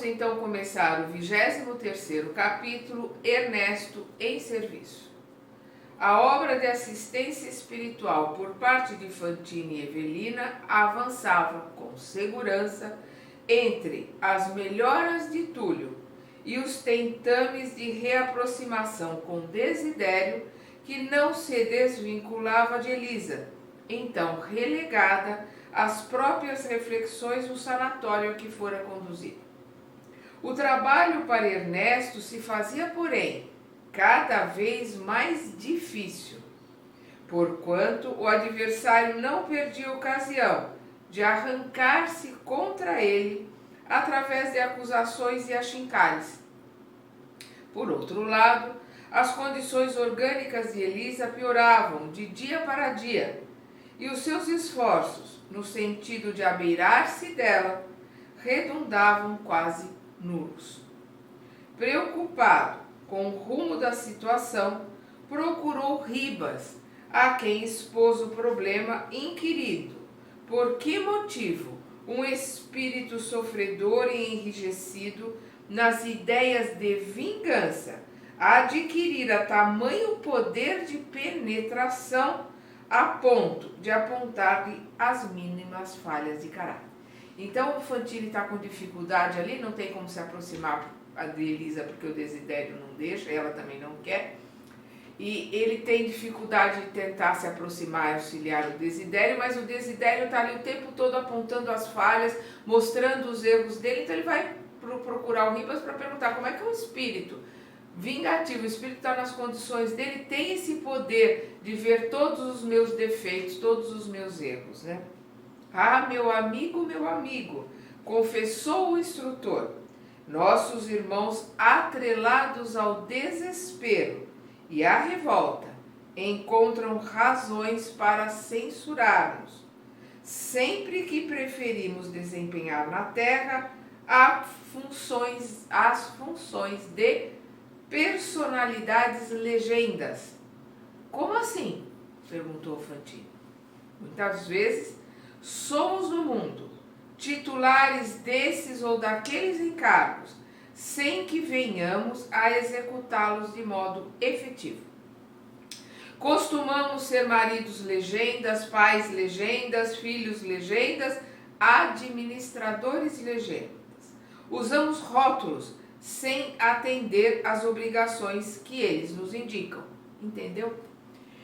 então começar o 23º capítulo, Ernesto em Serviço. A obra de assistência espiritual por parte de Fantine e Evelina avançava com segurança entre as melhoras de Túlio e os tentames de reaproximação com Desidério, que não se desvinculava de Elisa, então relegada às próprias reflexões no sanatório a que fora conduzido. O trabalho para Ernesto se fazia, porém, cada vez mais difícil, porquanto o adversário não perdia ocasião de arrancar-se contra ele através de acusações e achincalhes. Por outro lado, as condições orgânicas de Elisa pioravam de dia para dia, e os seus esforços, no sentido de abeirar-se dela, redundavam quase nulos. Preocupado com o rumo da situação, procurou Ribas, a quem expôs o problema, inquirindo por que motivo um espírito sofredor e enrijecido nas ideias de vingança adquirira tamanho poder de penetração a ponto de apontar-lhe as mínimas falhas de caráter. Então o Fantine está com dificuldade ali, não tem como se aproximar de Elisa porque o Desidério não deixa, ela também não quer. E ele tem dificuldade de tentar se aproximar e auxiliar o Desidério, mas o Desidério está ali o tempo todo apontando as falhas, mostrando os erros dele, então ele vai procurar o Ribas para perguntar como é que é um espírito vingativo, o espírito está nas condições dele, tem esse poder de ver todos os meus defeitos, todos os meus erros, né? Ah, meu amigo, confessou o instrutor, nossos irmãos atrelados ao desespero e à revolta encontram razões para censurar-nos, sempre que preferimos desempenhar na terra as funções de personalidades legendas. Como assim? Perguntou Fantine. Muitas vezes somos no mundo titulares desses ou daqueles encargos, sem que venhamos a executá-los de modo efetivo. Costumamos ser maridos legendas, pais legendas, filhos legendas, administradores legendas. Usamos rótulos sem atender às obrigações que eles nos indicam. Entendeu?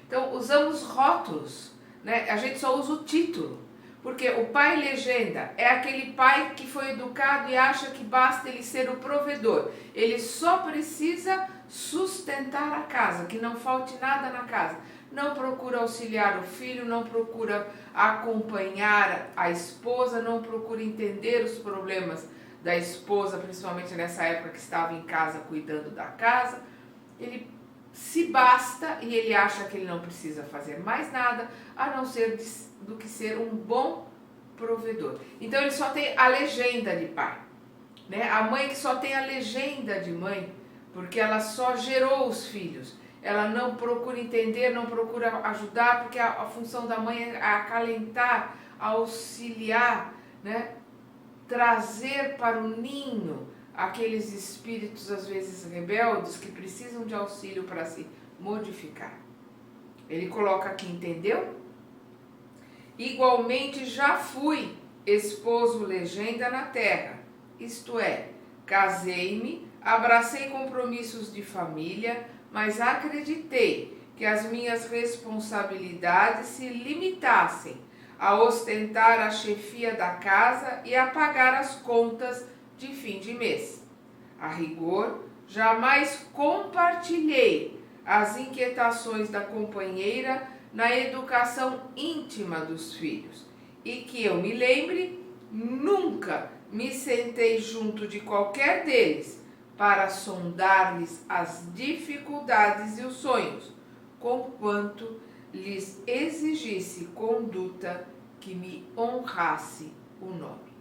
Então, usamos rótulos, né? A gente só usa o título. Porque o pai legenda é aquele pai que foi educado e acha que basta ele ser o provedor. Ele só precisa sustentar a casa, que não falte nada na casa. Não procura auxiliar o filho, não procura acompanhar a esposa, não procura entender os problemas da esposa, principalmente nessa época que estava em casa cuidando da casa. Ele se basta e ele acha que ele não precisa fazer mais nada, a não ser do que ser um bom provedor. Então ele só tem a legenda de pai, né? A mãe que só tem a legenda de mãe, porque ela só gerou os filhos. Ela não procura entender, não procura ajudar, porque a função da mãe é acalentar, auxiliar, né? Trazer para o ninho aqueles espíritos às vezes rebeldes que precisam de auxílio para se modificar. Ele coloca aqui, entendeu? Igualmente já fui esposo legenda na terra, isto é, casei-me, abracei compromissos de família, mas acreditei que as minhas responsabilidades se limitassem a ostentar a chefia da casa e a pagar as contas de fim de mês. A rigor, jamais compartilhei as inquietações da companheira na educação íntima dos filhos, e que eu me lembre, nunca me sentei junto de qualquer deles para sondar-lhes as dificuldades e os sonhos, conquanto lhes exigisse conduta que me honrasse o nome.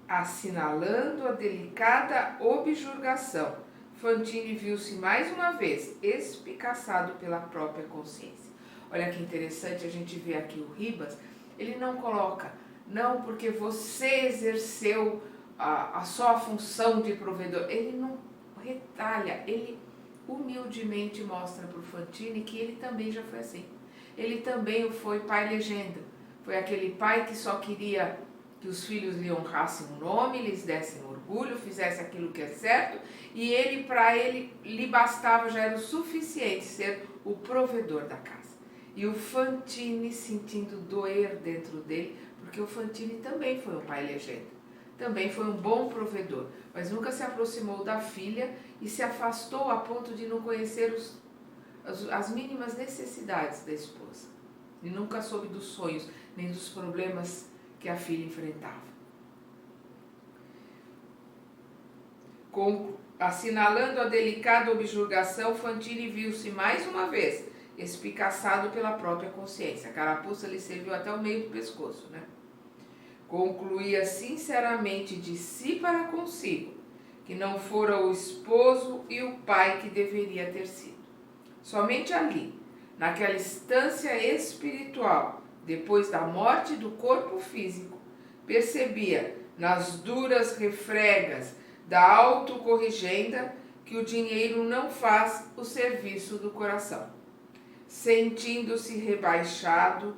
Assinalando a delicada objurgação, Fantine viu-se mais uma vez espicaçado pela própria consciência. Olha que interessante, a gente vê aqui o Ribas, ele não coloca, não porque você exerceu só a função de provedor. Ele não retalha, ele humildemente mostra para o Fantini que ele também já foi assim. Ele também foi pai legenda. Foi aquele pai que só queria que os filhos lhe honrassem o nome, lhes dessem orgulho, fizessem aquilo que é certo, e ele, para ele, lhe bastava, já era o suficiente ser o provedor da casa. E o Fantini sentindo doer dentro dele, porque o Fantini também foi um pai legenda, também foi um bom provedor, mas nunca se aproximou da filha e se afastou a ponto de não conhecer as mínimas necessidades da esposa. E nunca soube dos sonhos, nem dos problemas que a filha enfrentava. Assinalando a delicada objurgação, Fantini viu-se mais uma vez espicaçado pela própria consciência. A carapuça lhe serviu até o meio do pescoço, né? Concluía sinceramente de si para consigo que não fora o esposo e o pai que deveria ter sido. Somente ali, naquela instância espiritual, depois da morte do corpo físico, percebia nas duras refregas da autocorrigenda que o dinheiro não faz o serviço do coração. Sentindo-se rebaixado,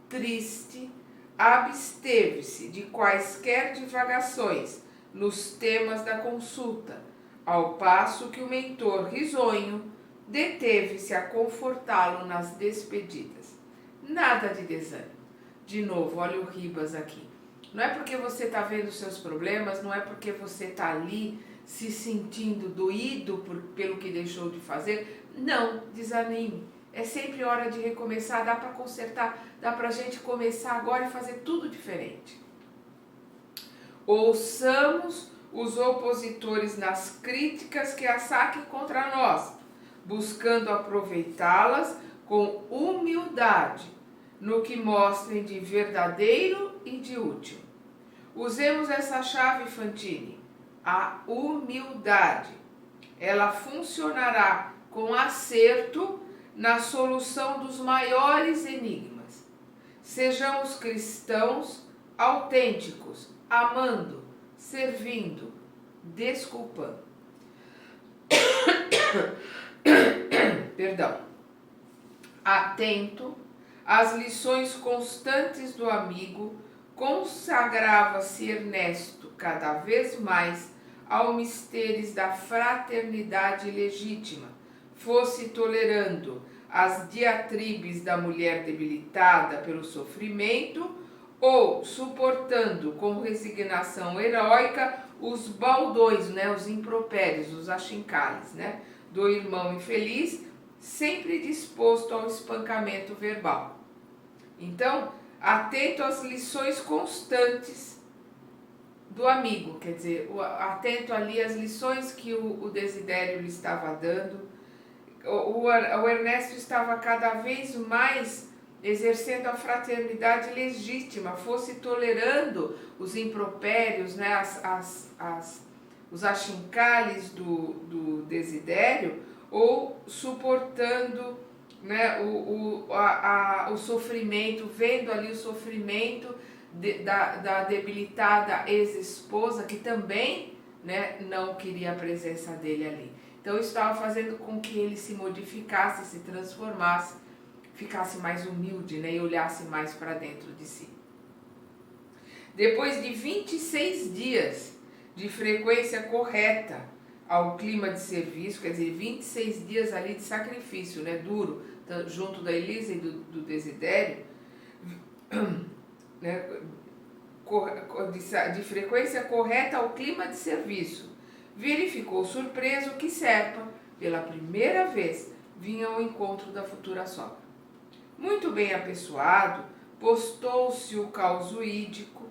triste, absteve-se de quaisquer divagações nos temas da consulta, ao passo que o mentor risonho deteve-se a confortá-lo nas despedidas. Nada de desânimo. De novo, olha o Ribas aqui. Não é porque você está vendo seus problemas, não é porque você está ali se sentindo doído pelo que deixou de fazer. Não, desanime. É sempre hora de recomeçar, dá para consertar, dá para a gente começar agora e fazer tudo diferente. Ouçamos os opositores nas críticas que assaquem contra nós, buscando aproveitá-las com humildade, no que mostrem de verdadeiro e de útil. Usemos essa chave, Fantini, a humildade. Ela funcionará com acerto na solução dos maiores enigmas. Sejamos cristãos autênticos, amando, servindo, desculpando. Perdão. Atento às lições constantes do amigo, consagrava-se Ernesto cada vez mais ao mistérios da fraternidade legítima, fosse tolerando as diatribes da mulher debilitada pelo sofrimento ou suportando com resignação heróica os baldões, né, os impropérios, os achincales, né, do irmão infeliz, sempre disposto ao espancamento verbal. Então, atento às lições constantes do amigo, quer dizer, atento ali às lições que o Desidério lhe estava dando. O Ernesto estava cada vez mais exercendo a fraternidade legítima, fosse tolerando os impropérios, né, os achincales do Desidério, ou suportando, né, o sofrimento, vendo ali o sofrimento da debilitada ex-esposa, que também, né, não queria a presença dele ali. Então isso estava fazendo com que ele se modificasse, se transformasse, ficasse mais humilde, né, e olhasse mais para dentro de si. Depois de 26 dias de frequência correta ao clima de serviço, quer dizer, 26 dias ali de sacrifício, né, duro, junto da Elisa e do Desidério, né, de frequência correta ao clima de serviço, verificou surpreso que Serpa, pela primeira vez, vinha ao encontro da futura sogra. Muito bem apessoado, postou-se o causídico,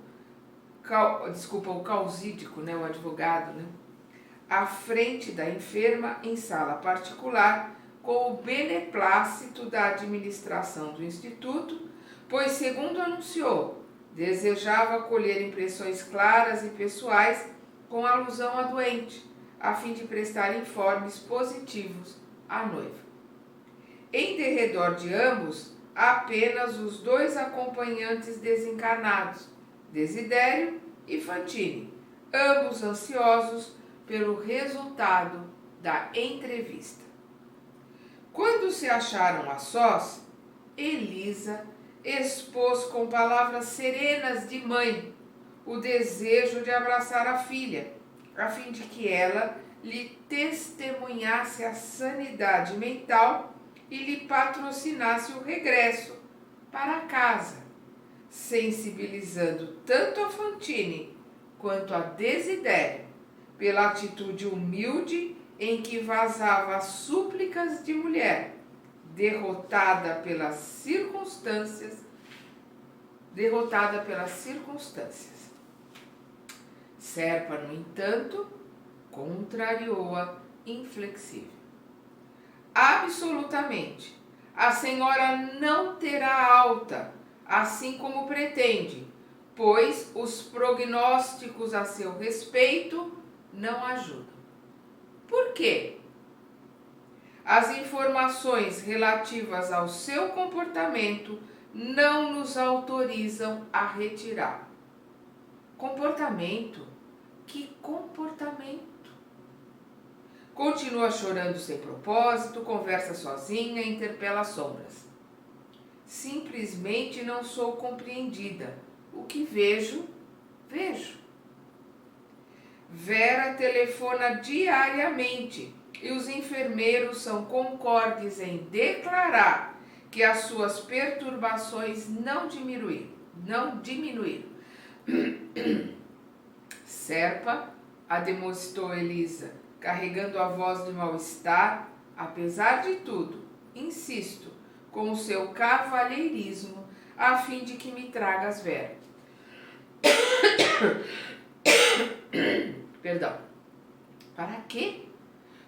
né, o advogado, né, à frente da enferma em sala particular, com o beneplácito da administração do Instituto, pois, segundo anunciou, desejava colher impressões claras e pessoais com alusão à doente, a fim de prestar informes positivos à noiva. Em derredor de ambos, apenas os dois acompanhantes desencarnados, Desidério e Fantini, ambos ansiosos pelo resultado da entrevista. Quando se acharam a sós, Elisa expôs com palavras serenas de mãe o desejo de abraçar a filha, a fim de que ela lhe testemunhasse a sanidade mental e lhe patrocinasse o regresso para casa, sensibilizando tanto a Fantine quanto a Desidério pela atitude humilde em que vazava as súplicas de mulher, derrotada pelas circunstâncias. Serpa, no entanto, contrariou-a inflexível. Absolutamente, a senhora não terá alta, assim como pretende, pois os prognósticos a seu respeito não ajudam. Por quê? As informações relativas ao seu comportamento não nos autorizam a retirá-lo. Comportamento? Que comportamento? Continua chorando sem propósito, conversa sozinha, interpela as sombras. Simplesmente não sou compreendida. O que vejo, vejo. Vera telefona diariamente e os enfermeiros são concordes em declarar que as suas perturbações não diminuíram. Serpa, ademoestou Elisa, carregando a voz de mal-estar. Apesar de tudo, insisto, com o seu cavalheirismo, a fim de que me tragas Vera. Perdão. Para quê?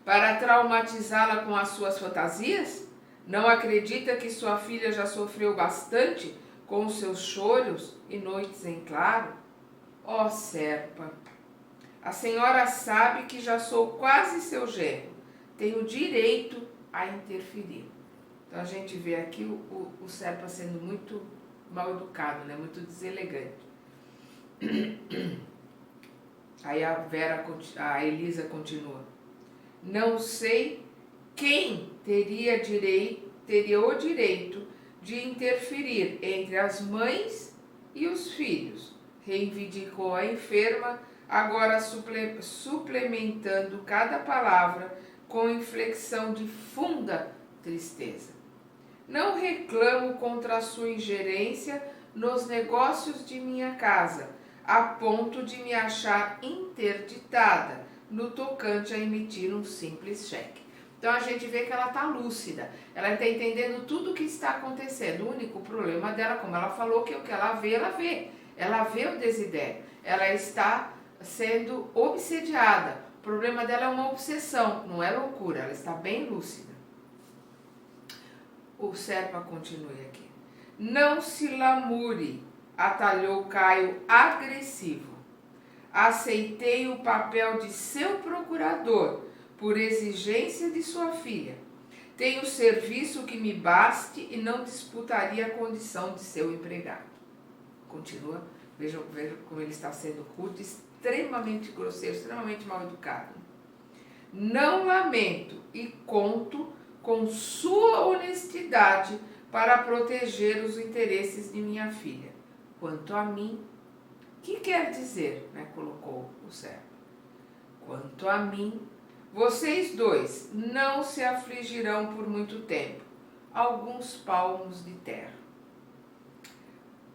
Para traumatizá-la com as suas fantasias? Não acredita que sua filha já sofreu bastante com os seus choros e noites em claro? Ó Serpa, a senhora sabe que já sou quase seu genro. Tenho direito a interferir. Então a gente vê aqui o Serpa sendo muito mal educado, né? Muito deselegante. Aí a Elisa continua. Não sei quem teria o direito de interferir entre as mães e os filhos, reivindicou a enferma, agora suplementando cada palavra com inflexão de funda tristeza. Não reclamo contra a sua ingerência nos negócios de minha casa, a ponto de me achar interditada no tocante a emitir um simples cheque. Então a gente vê que ela está lúcida, ela está entendendo tudo o que está acontecendo. O único problema dela, como ela falou, que o que ela vê, ela vê. Ela vê o Desidério, ela está sendo obsediada. O problema dela é uma obsessão, não é loucura, ela está bem lúcida. O Serpa continua aqui. Não se lamure, atalhou Caio agressivo. Aceitei o papel de seu procurador por exigência de sua filha. Tenho serviço que me baste e não disputaria a condição de seu empregado. Continua, vejam como ele está sendo rude, extremamente grosseiro, extremamente mal educado. Não lamento e conto com sua honestidade para proteger os interesses de minha filha. Quanto a mim, que quer dizer, né, colocou o Serpa. Quanto a mim, vocês dois não se afligirão por muito tempo, alguns palmos de terra.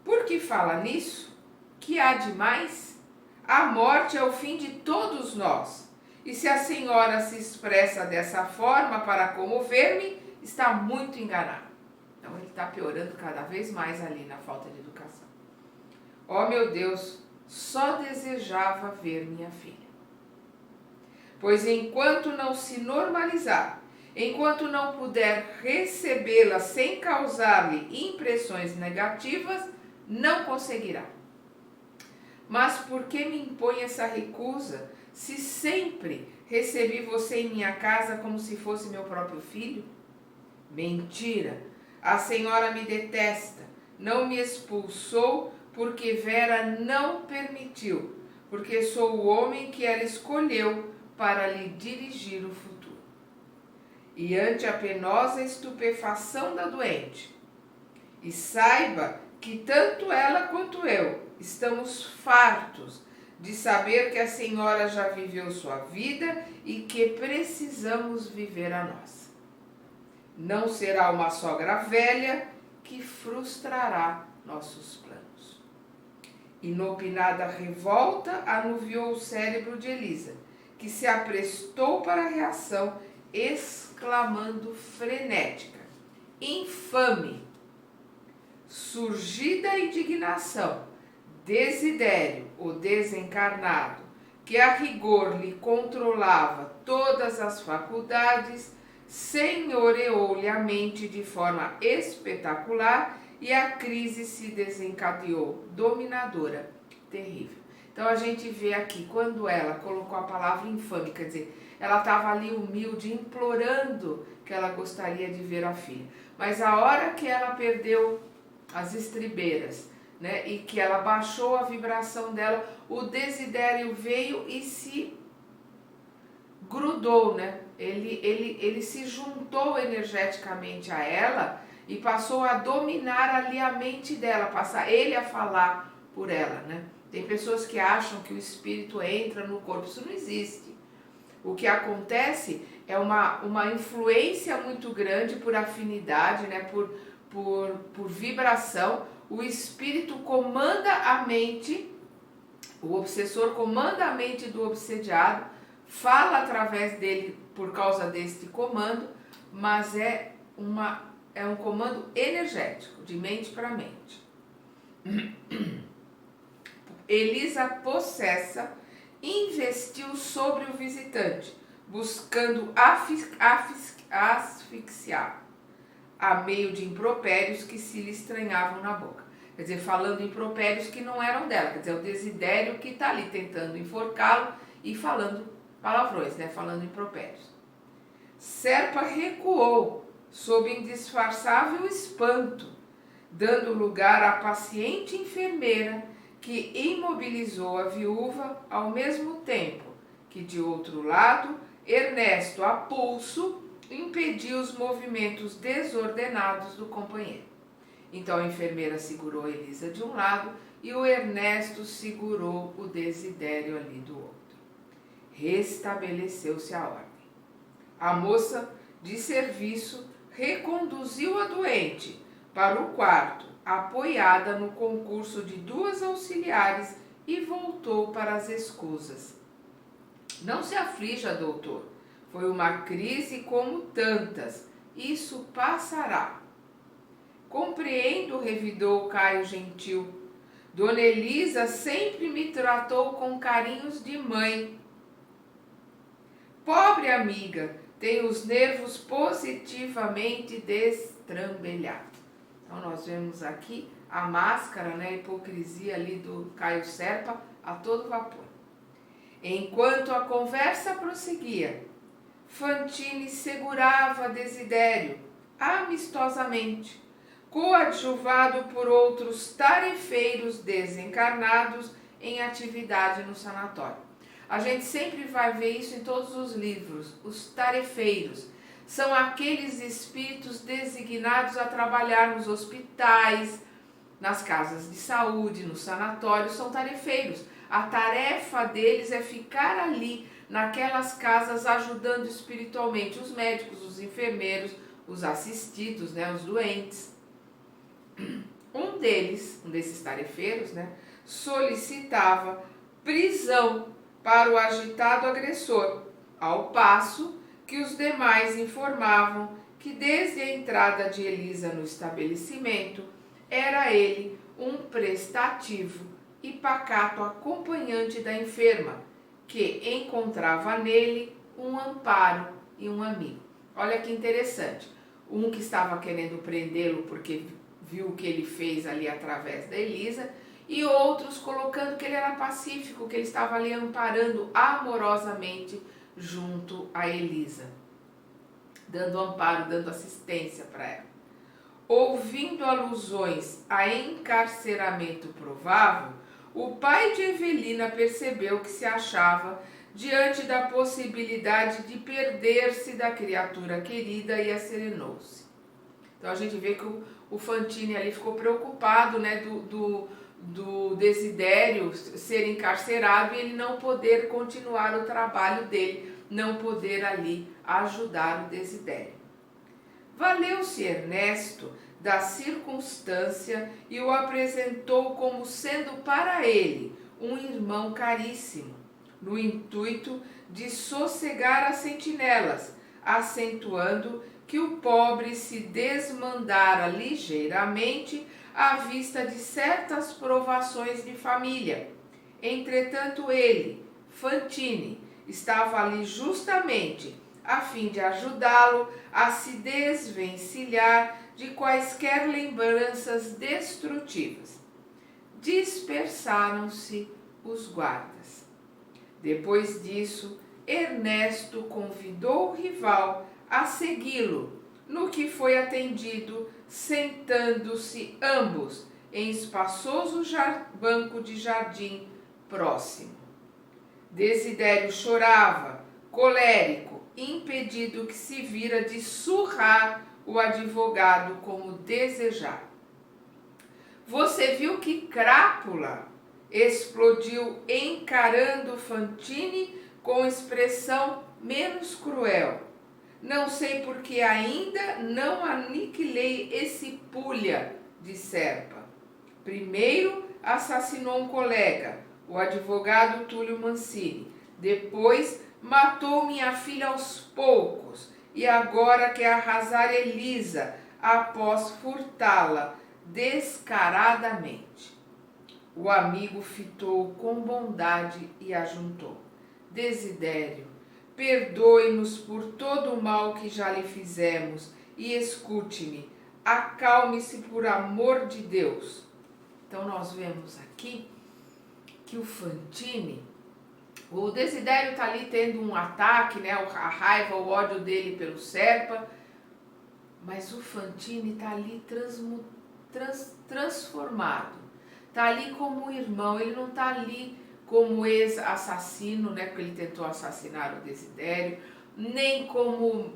Por que fala nisso? Que há de mais? A morte é o fim de todos nós. E se a senhora se expressa dessa forma para comover-me, está muito enganado. Então ele está piorando cada vez mais ali na falta de educação. Oh meu Deus, só desejava ver minha filha. Pois enquanto não se normalizar, enquanto não puder recebê-la sem causar-lhe impressões negativas, não conseguirá. Mas por que me impõe essa recusa, se sempre recebi você em minha casa como se fosse meu próprio filho? Mentira! A senhora me detesta, não me expulsou porque Vera não permitiu, porque sou o homem que ela escolheu para lhe dirigir o futuro. E ante a penosa estupefação da doente, e saiba que tanto ela quanto eu estamos fartos de saber que a senhora já viveu sua vida e que precisamos viver a nossa. Não será uma sogra velha que frustrará nossos planos. Inopinada revolta anuviou o cérebro de Elisa, que se aprestou para a reação, exclamando frenética: infame! Surgida a indignação, Desidério, o desencarnado, que a rigor lhe controlava todas as faculdades, senhoreou-lhe a mente de forma espetacular e a crise se desencadeou, dominadora, terrível. Então a gente vê aqui, quando ela colocou a palavra infame, quer dizer, ela estava ali humilde, implorando que ela gostaria de ver a filha. Mas a hora que ela perdeu as estribeiras, né, e que ela baixou a vibração dela, o Desidério veio e se grudou, né? Ele se juntou energeticamente a ela e passou a dominar ali a mente dela, passar ele a falar por ela, né? Tem pessoas que acham que o espírito entra no corpo, isso não existe. O que acontece é uma influência muito grande por afinidade, né? Por vibração. O espírito comanda a mente, o obsessor comanda a mente do obsediado, fala através dele por causa deste comando, mas é um comando energético, de mente para mente. Elisa, possessa, investiu sobre o visitante, buscando asfixiar, a meio de impropérios que se lhe estranhavam na boca. Quer dizer, falando impropérios que não eram dela, quer dizer, o Desidério que está ali tentando enforcá-lo e falando palavrões, né? Falando impropérios. Serpa recuou sob indisfarçável espanto, dando lugar à paciente enfermeira que imobilizou a viúva ao mesmo tempo que, de outro lado, Ernesto, a pulso, impediu os movimentos desordenados do companheiro. Então a enfermeira segurou a Elisa de um lado e o Ernesto segurou o Desidério ali do outro. Restabeleceu-se a ordem. A moça de serviço reconduziu a doente para o quarto, apoiada no concurso de 2 auxiliares, e voltou para as escusas. Não se aflija, doutor. Foi uma crise como tantas. Isso passará. Compreendo, revidou Caio gentil. Dona Elisa sempre me tratou com carinhos de mãe. Pobre amiga, tem os nervos positivamente destrambelhados. Então nós vemos aqui a máscara, né, a hipocrisia ali do Caio Serpa a todo vapor. Enquanto a conversa prosseguia, Fantine segurava Desidério amistosamente, coadjuvado por outros tarefeiros desencarnados em atividade no sanatório. A gente sempre vai ver isso em todos os livros. Os tarefeiros são aqueles espíritos designados a trabalhar nos hospitais, nas casas de saúde, nos sanatórios, são tarefeiros. A tarefa deles é ficar ali, naquelas casas, ajudando espiritualmente os médicos, os enfermeiros, os assistidos, né, os doentes. Um desses tarefeiros, né, solicitava prisão para o agitado agressor, ao passo que os demais informavam que desde a entrada de Elisa no estabelecimento, era ele um prestativo e pacato acompanhante da enferma, que encontrava nele um amparo e um amigo. Olha que interessante, um que estava querendo prendê-lo porque viu o que ele fez ali através da Elisa, e outros colocando que ele era pacífico, que ele estava ali amparando amorosamente junto a Elisa, dando amparo, dando assistência para ela. Ouvindo alusões a encarceramento provável, o pai de Evelina percebeu que se achava diante da possibilidade de perder-se da criatura querida e acerenou-se. Então a gente vê que o Fantini ali ficou preocupado, né, do Desidério ser encarcerado e ele não poder continuar o trabalho dele, não poder ali ajudar o Desidério. Valeu-se Ernesto da circunstância e o apresentou como sendo para ele um irmão caríssimo, no intuito de sossegar as sentinelas, acentuando que o pobre se desmandara ligeiramente à vista de certas provações de família. Entretanto ele, Fantini, estava ali justamente a fim de ajudá-lo a se desvencilhar de quaisquer lembranças destrutivas. Dispersaram-se os guardas. Depois disso, Ernesto convidou o rival a segui-lo, no que foi atendido, sentando-se ambos em espaçoso banco de jardim próximo. Desidério chorava, colérico, impedido que se vira de surrar o advogado como desejava. Você viu que crápula? Explodiu encarando Fantini com expressão menos cruel. Não sei por que ainda não aniquilei esse pulha de Serpa. Primeiro assassinou um colega, o advogado Túlio Mancini. Depois matou minha filha aos poucos e agora quer arrasar Elisa após furtá-la descaradamente. O amigo fitou com bondade e ajuntou: Desidério, perdoe-nos por todo o mal que já lhe fizemos e escute-me, acalme-se por amor de Deus. Então nós vemos aqui que o Fantini, o Desidério está ali tendo um ataque, né, a raiva, o ódio dele pelo Serpa, mas o Fantini está ali transformado, está ali como irmão, ele não está ali como ex-assassino, né, porque ele tentou assassinar o Desidério, nem como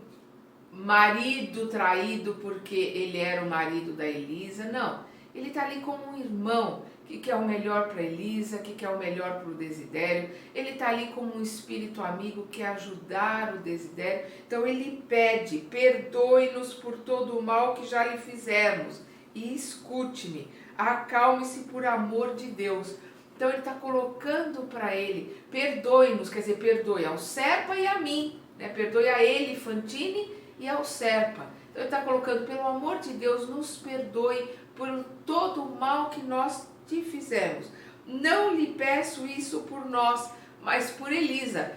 marido traído porque ele era o marido da Elisa, não. Ele está ali como um irmão que quer o melhor para Elisa, que quer o melhor para o Desidério. Ele está ali como um espírito amigo que quer ajudar o Desidério. Então ele pede: perdoe-nos por todo o mal que já lhe fizemos e escute-me, acalme-se por amor de Deus. Então ele está colocando para ele: perdoe-nos, quer dizer, perdoe ao Serpa e a mim, né? Perdoe a ele, Fantini, e ao Serpa. Então ele está colocando: pelo amor de Deus, nos perdoe por todo o mal que nós te fizemos. Não lhe peço isso por nós, mas por Elisa.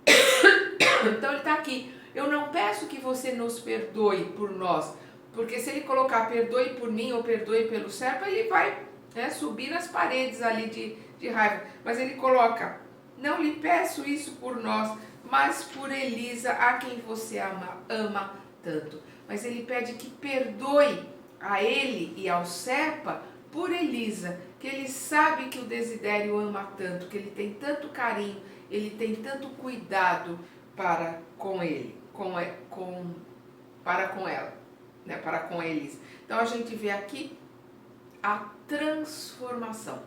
Então ele está aqui: eu não peço que você nos perdoe por nós, porque se ele colocar perdoe por mim ou perdoe pelo Serpa, ele vai, né, subir nas paredes ali de raiva. Mas ele coloca: não lhe peço isso por nós, mas por Elisa, a quem você ama tanto. Mas ele pede que perdoe a ele e ao Serpa por Elisa, que ele sabe que o Desidério ama tanto, que ele tem tanto carinho, ele tem tanto cuidado para com ele, para com ela, né, para com a Elisa. Então a gente vê aqui a transformação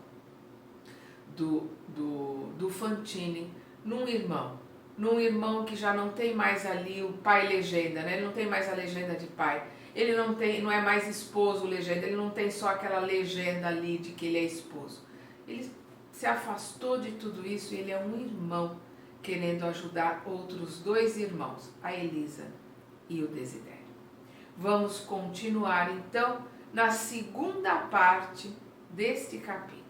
do Fantini num irmão que já não tem mais ali o pai legenda, né? Ele não tem mais a legenda de pai, ele não é mais esposo legenda, ele não tem só aquela legenda ali de que ele é esposo. Ele se afastou de tudo isso e ele é um irmão querendo ajudar outros dois irmãos, a Elisa e o Desidério. Vamos continuar então na segunda parte deste capítulo.